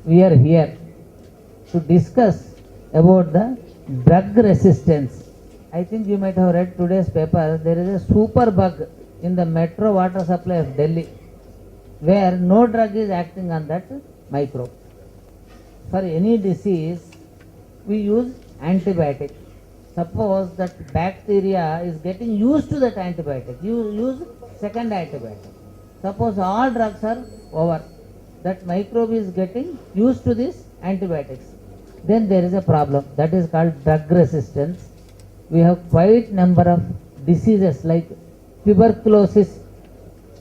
we are here to discuss about the drug resistance. I think you might have read today's paper. There is a super bug in the metro water supply of Delhi where no drug is acting on that microbe. For any disease, we use antibiotic. Suppose that bacteria is getting used to that antibiotic, you use second antibiotic. Suppose all drugs are over, that microbe is getting used to these antibiotics, then there is a problem. That is called drug resistance. We have quite number of diseases like tuberculosis.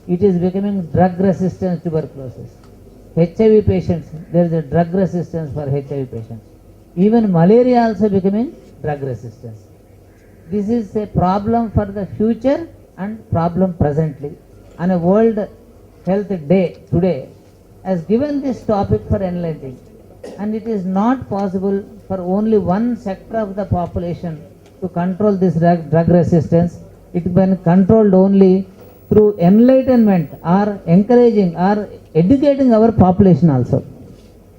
It is becoming drug resistant tuberculosis. HIV patients, there is a drug resistance for HIV patients. Even malaria also becoming drug resistance. This is a problem for the future and problem presently. On a World Health Day today has given this topic for enlightening, and it is not possible for only one sector of the population to control this drug resistance. It has been controlled only through enlightenment or encouraging or educating our population also.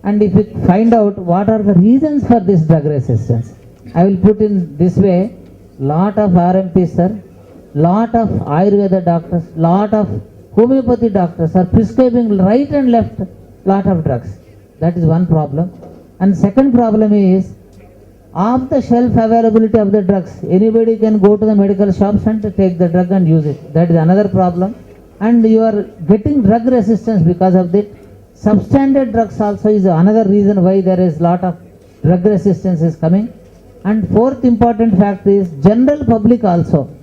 And if we find out what are the reasons for this drug resistance, I will put in this way: lot of RMPs, sir, lot of Ayurveda doctors, lot of homeopathy doctors are prescribing right and left lot of drugs. That is one problem. And second problem is off the shelf availability of the drugs. Anybody can go to the medical shops and take the drug and use it. That is another problem. And you are getting drug resistance because of that. Substandard drugs also is another reason why there is lot of drug resistance is coming. And fourth important fact is general public also.